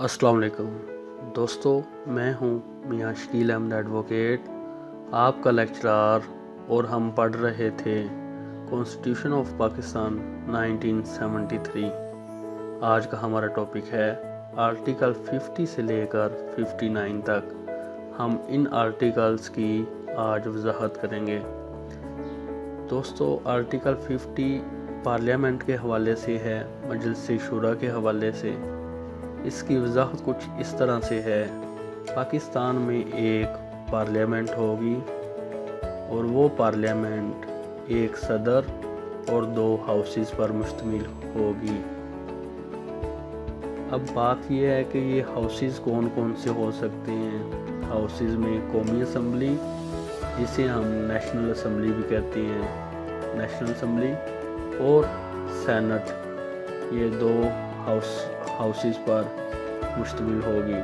अस्सलाम वालेकुम दोस्तों, मैं हूं मियां शकील अहमद एडवोकेट, आपका लेक्चरर, और हम पढ़ रहे थे कॉन्स्टिट्यूशन ऑफ पाकिस्तान 1973। आज का हमारा टॉपिक है आर्टिकल 50 से लेकर 59 तक। हम इन आर्टिकल्स की आज वजाहत करेंगे। दोस्तों, आर्टिकल 50 पार्लियामेंट के हवाले से है, मजलिस शुरा के हवाले से। इसकी वजाहत कुछ इस तरह से है। पाकिस्तान में एक पार्लियामेंट होगी और वो पार्लियामेंट एक सदर और 2 हाउसेस पर मुश्तमिल होगी। अब बात यह है कि ये हाउसेस कौन कौन से हो सकते हैं। हाउसेस में कौमी असम्बली, जिसे हम नेशनल असम्बली भी कहते हैं, नेशनल असम्बली, और सेनेट, ये 2 हाउसेस पर मुश्तमिल होगी।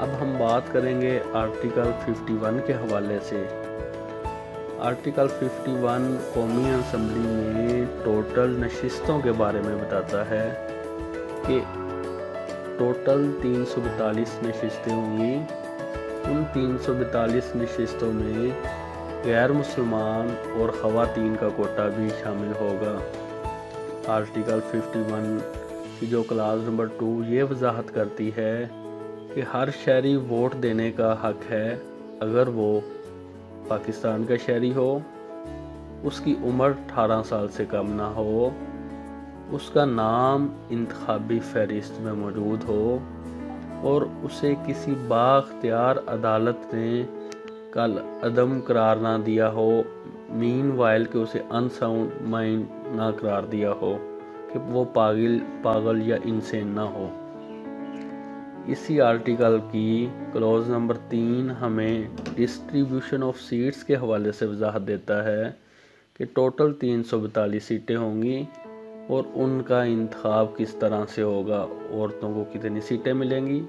अब हम बात करेंगे आर्टिकल 51 के हवाले से। आर्टिकल 51 कौमी असम्बली में टोटल नशिस्तों के बारे में बताता है कि टोटल 342 नशिस्तें होंगी। उन 342 नशिस्तों में गैर मुसलमान और ख़वातीन का कोटा भी शामिल होगा। आर्टिकल 51 की जो क्लास नंबर 2 ये वजाहत करती है कि हर शहरी वोट देने का हक है अगर वो पाकिस्तान का शहरी हो, उसकी उम्र 18 साल से कम ना हो, उसका नाम इंतखाबी फहरिस्त में मौजूद हो, और उसे किसी बाख्तियार अदालत ने कल अदम करार ना दिया हो, मीन वाइल के उसे अनसाउंड माइंड ना करार दिया हो कि वो पागल या इंसेन ना हो। इसी आर्टिकल की क्लॉज नंबर 3 हमें डिस्ट्रीब्यूशन ऑफ सीट्स के हवाले से वजाहत देता है कि टोटल 342 सीटें होंगी और उनका इंतखाब किस तरह से होगा, औरतों को कितनी सीटें मिलेंगी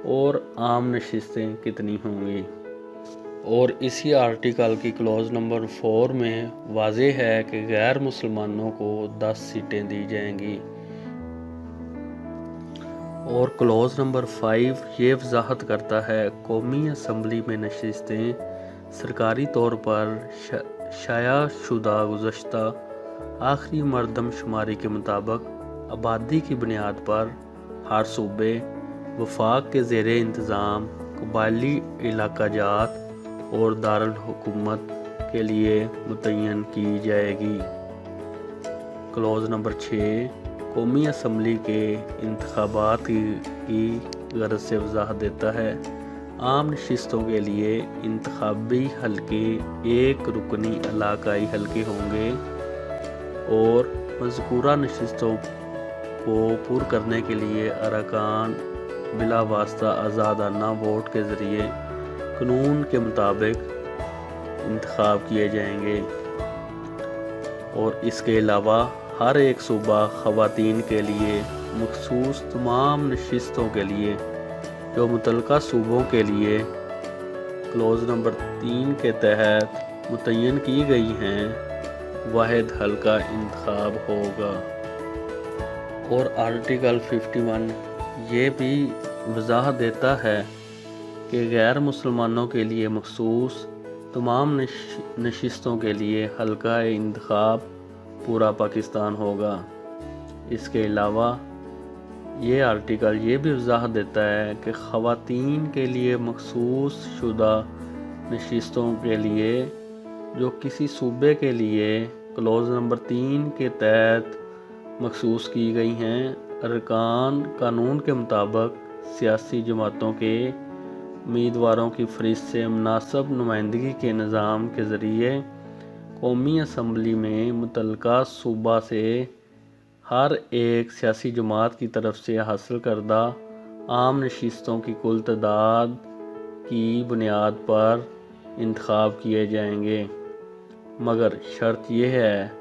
और आम नशिस्तें कितनी होंगी। और इसी आर्टिकल की क्लॉज नंबर 4 में वाज़ेह है कि गैर मुसलमानों को 10 सीटें दी जाएंगी। और क्लॉज नंबर 5 ये वजाहत करता है कौमी असम्बली में नशिस्तें सरकारी तौर पर शाया शुदा गुज़श्ता आखिरी मरदमशुमारी के मुताबिक आबादी की बुनियाद पर हर सूबे वफाक के ज़ेर इंतज़ाम कबायली इलाक़ाजात और दारुल हुकूमत के लिए मुतय्यन की जाएगी। क्लॉज नंबर 6 कौमी असम्बली के इंतखाबात की गरज से वजाहत देता है। आम नशिस्तों के लिए इंतखाबी हल्के एक रुकनी इलाकाई हल्के होंगे और मज़कूरा नशिस्तों को पुर करने के लिए अरकान बिला वास्ता आज़ादाना वोट के ज़रिए कानून के मुताबिक इंतखाब किए जाएंगे। और इसके अलावा हर एक सूबा ख़वातीन के लिए मखसूस तमाम नशिस्तों के लिए जो मुतल्लिका सूबों के लिए क्लॉज नंबर 3 के तहत मुतय्यन की गई हैं वाहिद हल्का इंतखाब होगा। और आर्टिकल 51 ये भी वजाहत देता है कि गैर मुसलमानों के लिए मखसूस तमाम नशिस्तों के लिए हल्का इंतखाब पूरा पाकिस्तान होगा। इसके अलावा ये आर्टिकल ये भी वजाहत देता है कि ख़वातीन के लिए मखसूस शुदा नशिस्तों के लिए जो किसी सूबे के लिए क्लॉज नंबर 3 के तहत मखसूस की गई हैं, अरकान कानून के मुताबिक सियासी जमातों के उम्मीदवारों की फ़हरिस्त से मुनासिब नुमाइंदगी के निज़ाम के ज़रिए कौमी असम्बली में मुतल्लिका सूबा से हर एक सियासी जमात की तरफ से हासिल करदा आम नशिस्तों की कुल तादाद की बुनियाद पर इंतखाब किए जाएंगे, मगर शर्त यह है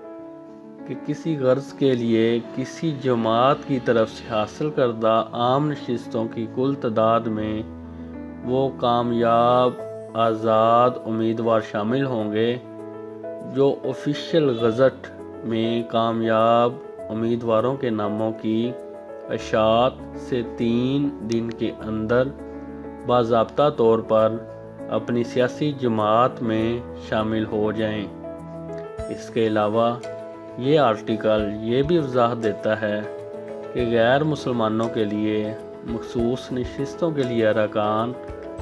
कि किसी गर्ज के लिए किसी जमात की तरफ से हासिल करदा आम नशिस्तों की कुल तादाद में वो कामयाब आज़ाद उम्मीदवार शामिल होंगे जो ऑफिशियल गज़ट में कामयाब उम्मीदवारों के नामों की اشاعت سے 3 دن کے اندر باضابطہ طور پر اپنی سیاسی جماعت میں شامل ہو جائیں۔ اس کے علاوہ یہ آرٹیکل یہ بھی وضاحت دیتا ہے کہ غیر مسلمانوں کے لیے مخصوص نشستوں کے لیے ارکان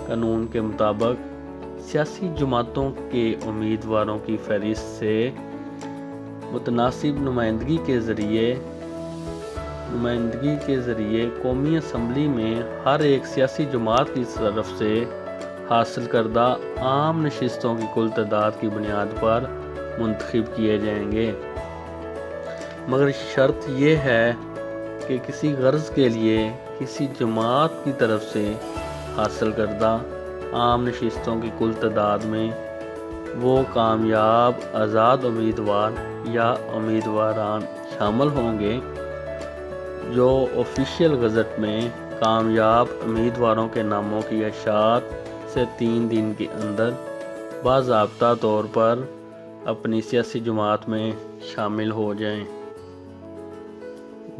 قانون کے مطابق سیاسی جماعتوں کے امیدواروں کی فہرست سے متناسب نمائندگی کے ذریعے قومی اسمبلی میں ہر ایک سیاسی جماعت کی طرف سے حاصل کردہ عام نشستوں کی کل تعداد کی بنیاد پر منتخب کیے جائیں گے، مگر شرط یہ ہے کہ کسی غرض کے لیے کسی جماعت کی طرف سے حاصل کردہ عام نشستوں کی کل تعداد میں وہ کامیاب آزاد امیدوار یا امیدواران شامل ہوں گے جو آفیشیل گزٹ میں کامیاب امیدواروں کے ناموں کی اشاعت سے 3 دن کے اندر باضابطہ طور پر اپنی سیاسی جماعت میں شامل ہو جائیں۔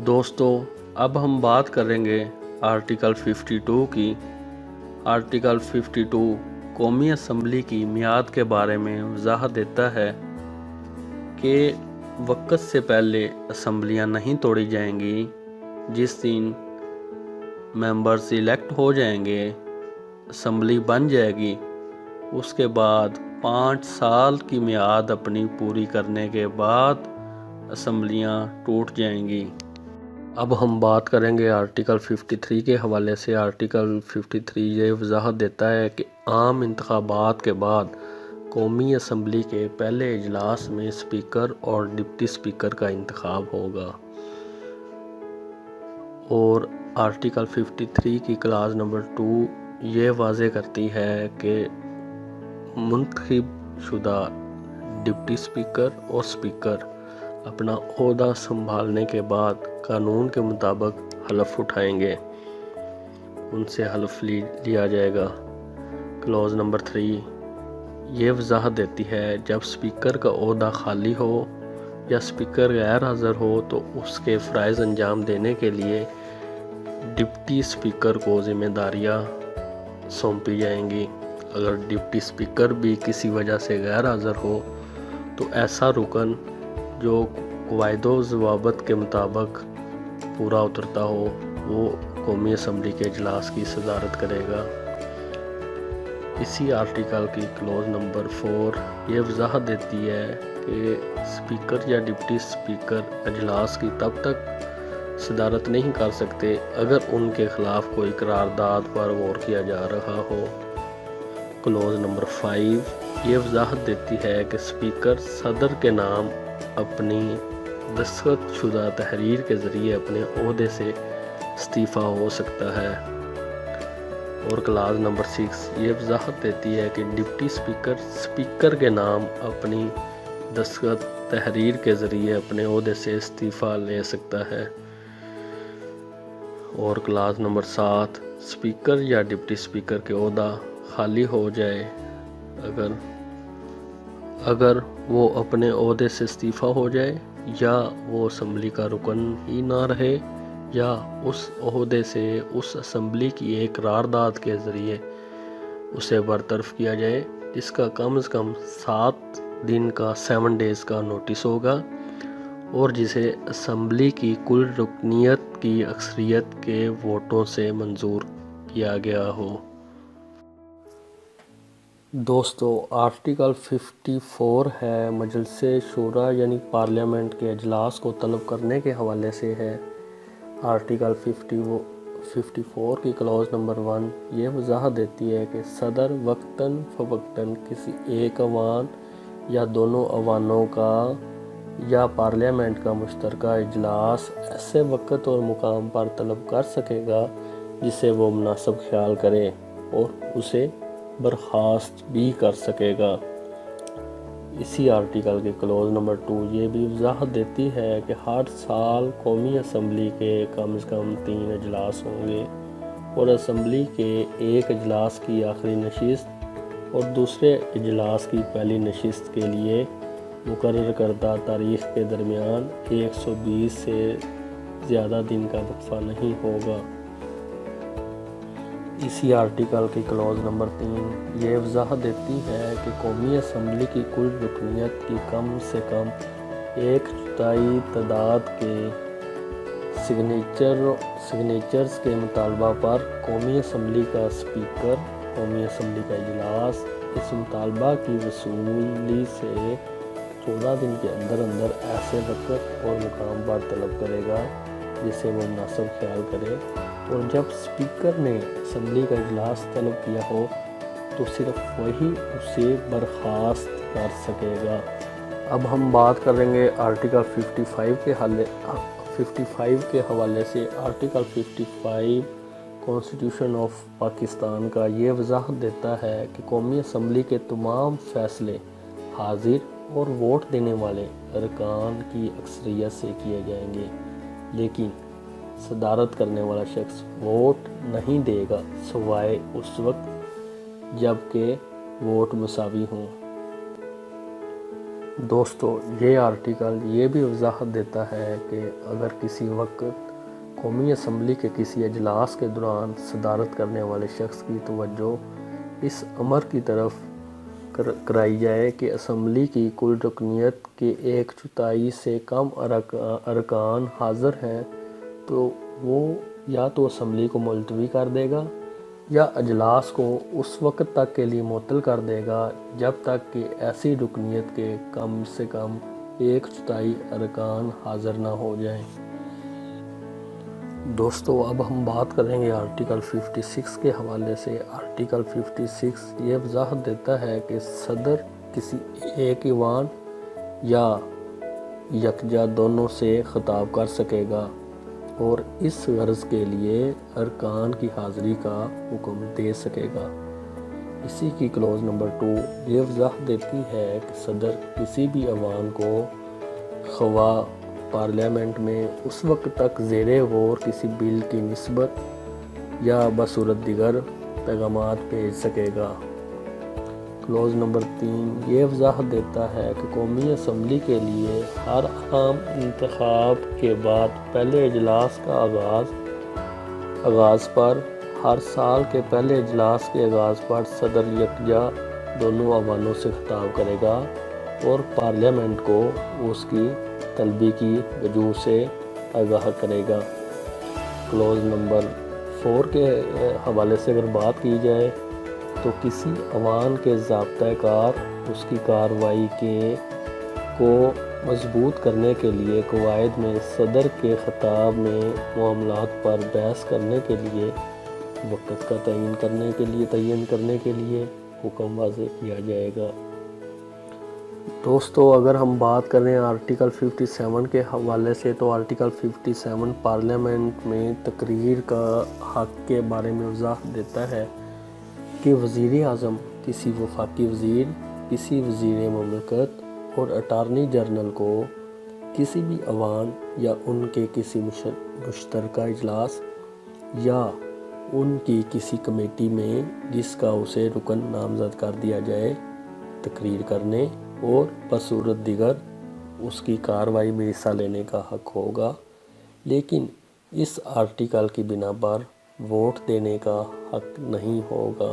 دوستو، اب ہم بات کریں گے آرٹیکل 52 کی۔ آرٹیکل 52 قومی اسمبلی کی میعاد کے بارے میں وضاحت دیتا ہے کہ وقت سے پہلے اسمبلیاں نہیں توڑی جائیں گی۔ جس دن ممبرز الیکٹ ہو جائیں گے، اسمبلی بن جائے گی، اس کے بعد 5 سال کی میعاد اپنی پوری کرنے کے بعد اسمبلیاں ٹوٹ جائیں گی۔ اب ہم بات کریں گے آرٹیکل 53 کے حوالے سے۔ آرٹیکل 53 یہ وضاحت دیتا ہے کہ عام انتخابات کے بعد قومی اسمبلی کے پہلے اجلاس میں اسپیکر اور ڈپٹی اسپیکر کا انتخاب ہوگا۔ اور آرٹیکل 53 کی کلاز نمبر 2 یہ واضح کرتی ہے کہ منتخب شدہ ڈپٹی اسپیکر اور اسپیکر اپنا عہدہ سنبھالنے کے بعد قانون کے مطابق حلف اٹھائیں گے، ان سے حلف لیا جائے گا۔ کلوز نمبر 3 یہ وضاحت دیتی ہے جب اسپیکر کا عہدہ خالی ہو یا اسپیکر غیر حاضر ہو تو اس کے فرائض انجام دینے کے لیے ڈپٹی اسپیکر کو ذمہ داریاں سونپی جائیں گی۔ اگر ڈپٹی اسپیکر بھی کسی وجہ سے غیر حاضر ہو تو ایسا رکن جو قواعد و ضوابط کے مطابق پورا اترتا ہو وہ قومی اسمبلی کے اجلاس کی صدارت کرے گا۔ اسی آرٹیکل کی کلوز نمبر 4 یہ وضاحت دیتی ہے کہ اسپیکر یا ڈپٹی اسپیکر اجلاس کی تب تک صدارت نہیں کر سکتے اگر ان کے خلاف کوئی قرارداد پر غور کیا جا رہا ہو۔ کلوز نمبر 5 یہ وضاحت دیتی ہے کہ اسپیکر صدر کے نام اپنی دستخط شدہ تحریر کے ذریعے اپنے عہدے سے استعفیٰ ہو سکتا ہے۔ اور کلاز نمبر 6 یہ وضاحت دیتی ہے کہ ڈپٹی اسپیکر کے نام اپنی دستخط تحریر کے ذریعے اپنے عہدے سے استعفیٰ لے سکتا ہے۔ اور کلاز نمبر 7 اسپیکر یا ڈپٹی اسپیکر کے عہدہ خالی ہو جائے اگر وہ اپنے عہدے سے استعفیٰ ہو جائے یا وہ اسمبلی کا رکن ہی نہ رہے یا اس عہدے سے اس اسمبلی کی ایک قرارداد کے ذریعے اسے برطرف کیا جائے جس کا کم از کم 7 دن کا 7 ڈیز کا نوٹس ہوگا اور جسے اسمبلی کی کل رکنیت کی اکثریت کے ووٹوں سے منظور کیا گیا ہو۔ دوستو، آرٹیکل 54 ہے مجلس شورا یعنی پارلیمنٹ کے اجلاس کو طلب کرنے کے حوالے سے ہے۔ آرٹیکل 54 کی کلوز نمبر 1 یہ وضاحت دیتی ہے کہ صدر وقتاً فوقتاً کسی ایک ایوان یا دونوں ایوانوں کا یا پارلیمنٹ کا مشترکہ اجلاس ایسے وقت اور مقام پر طلب کر سکے گا جسے وہ مناسب خیال کرے اور اسے برخاست بھی کر سکے گا۔ اسی آرٹیکل کے کلوز نمبر 2 یہ بھی وضاحت دیتی ہے کہ ہر سال قومی اسمبلی کے کم از کم 3 اجلاس ہوں گے اور اسمبلی کے ایک اجلاس کی آخری نشست اور دوسرے اجلاس کی پہلی نشست کے لیے مقرر کردہ تاریخ کے درمیان 120 سے ज़्यादा दिन का वक्फा नहीं होगा। इसी आर्टिकल की क्लॉज नंबर 3 ये वजाहत देती है कि कौमी असम्बली की कुल रुकनीत की कम से कम 1/4 तादाद के सिग्नेचर्स के मुतालबा पर कौमी असम्बली का स्पीकर, कौमी असम्बली का इजलास इस मुतालबा की वसूली से 14 दिन के अंदर अंदर ऐसे वक्त और मुकाम पर तलब करेगा जिसे वो मुनासिब ख्याल करे, और जब स्पीकर ने असम्बली का इजलास तलब किया हो तो सिर्फ वही उसे बर्खास्त कर सकेगा। अब हम बात करेंगे आर्टिकल 55 के हवाले से। आर्टिकल 55 कॉन्स्टिट्यूशन ऑफ पाकिस्तान का ये वजाहत देता है कि कौमी असम्बली के तमाम फैसले हाजिर और वोट देने वाले अरकान की अक्सरियत से किए जाएंगे, लेकिन सदारत करने वाला शख्स वोट नहीं देगा सिवाय उस वक्त जबकि वोट मुसावी हों। दोस्तों, ये आर्टिकल ये भी वजाहत देता है कि अगर किसी वक्त कौमी असम्बली के किसी अजलास के दौरान सदारत करने वाले शख्स की तवज्जो इस अमर की तरफ कराई जाए कि असम्बली की कुल रुकनीत के 1/4 से कम अरकान हाज़िर हैं, तो वो या तो असम्बली को मुलतवी कर देगा या अजलास को उस वक्त तक के लिए मुअत्तल कर देगा जब तक कि ऐसी रुकनीत के कम से कम 1/4 अरकान हाज़िर ना हो जाएं। दोस्तों, अब हम बात करेंगे आर्टिकल 56 के हवाले से। आर्टिकल 56 ये वजाहत देता है कि सदर किसी एक ईवान या यकजा दोनों से खिताब कर सकेगा और इस गर्ज़ के लिए अरकान की हाज़िरी का हुक्म दे सकेगा। इसी की क्लॉज नंबर 2 ये वजाहत देती है कि सदर किसी भी अवान को खवा पार्लियामेंट में उस वक्त तक ज़ेरे गौर किसी बिल की निस्बत या बसूरत दिगर पैगामात भेज सकेगा। क्लॉज नंबर 3 ये वजाहत देता है कि कौमी असम्बली के लिए हर आम इंतखाब के बाद पहले इजलास का आगाज़ पर हर साल के पहले इजलास के आगाज़ पर सदर यकजा दोनों अवानों से खिताब करेगा और पार्लियामेंट को उसकी तलबी की वजूह से आगाह करेगा। क्लॉज नंबर 4 के हवाले से अगर बात की जाए तो किसी अवान के ज़ाब्ता-ए-कार उसकी कार्रवाई को मजबूत करने के लिए कवायद में सदर के खिताब में मामलात पर बहस करने के लिए वक़्त का तयन करने के लिए हुक्म वाज़े किया जाएगा। दोस्तों, अगर हम बात करें आर्टिकल 57 के हवाले से तो आर्टिकल 57 पार्लियामेंट में तकरीर का हक़ के बारे में वजाहत देता है कि वज़ीर आज़म किसी वफाकी वज़ीर, किसी वज़ीर ममलकत और अटारनी जनरल को किसी भी अवान या उनके किसी मुश्तरका इजलास या उनकी किसी कमेटी में जिसका उसे रुकन नामज़द कर दिया जाए तकरीर करने और बसूरत दिगर उसकी कार्रवाई में हिस्सा लेने का हक़ होगा, लेकिन इस आर्टिकल की बिना पर वोट देने का हक़ नहीं होगा।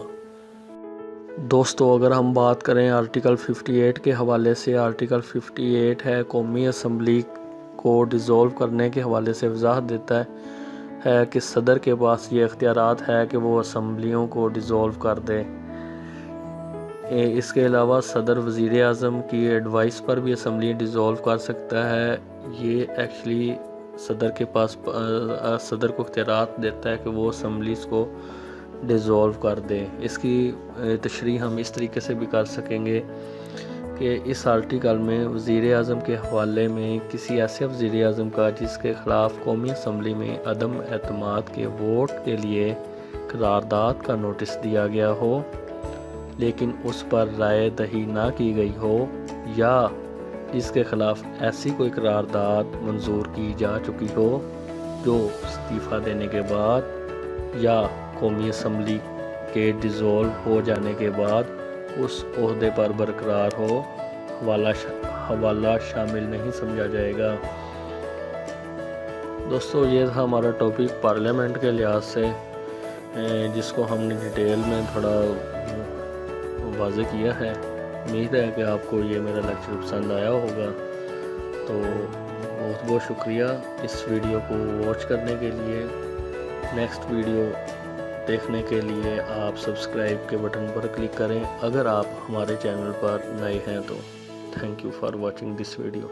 दोस्तों, अगर हम बात करें आर्टिकल 58 के हवाले से, आर्टिकल 58 है कौमी असम्बली को डिज़ोल्व करने के हवाले से वजाहत देता है कि सदर के पास ये इख्तियारात है कि वो असम्बलियों को डिज़ोल्व कर दे। इसके अलावा सदर वज़ीर आज़म की एडवाइस पर भी असम्बली डिज़ोल्व कर सकता है। ये एक्चुअली सदर के पास सदर को इख्तियारात देता है कि वो असम्बलीज़ को डिज़ोल्व कर दे। इसकी तशरीह हम इस तरीके से भी कर सकेंगे कि इस आर्टिकल में वज़ीर आज़म के हवाले में किसी ऐसे वज़ीर आज़म का जिसके ख़िलाफ़ कौमी असम्बली में अदम एतमाद के वोट के लिए करारदाद का नोटिस दिया गया हो लेकिन उस पर राय दही ना की गई हो, या जिसके ख़िलाफ़ ऐसी कोई करारदाद मंजूर की जा चुकी हो जो इस्तीफ़ा देने के बाद या कौमी असम्बली के डिज़ोल्व हो जाने के बाद उस ओहदे पर बरकरार हो, हवाला शामिल नहीं समझा जाएगा। दोस्तों ये था हमारा टॉपिक पार्लियामेंट के लिहाज से, जिसको हमने डिटेल में थोड़ा वाज़े किया है। उम्मीद है कि आपको ये मेरा लेक्चर पसंद आया होगा। तो बहुत बहुत शुक्रिया इस वीडियो को वॉच करने के लिए। नेक्स्ट वीडियो देखने के लिए आप सब्सक्राइब के बटन पर क्लिक करें अगर आप हमारे चैनल पर नए हैं तो। Thank you for watching this video.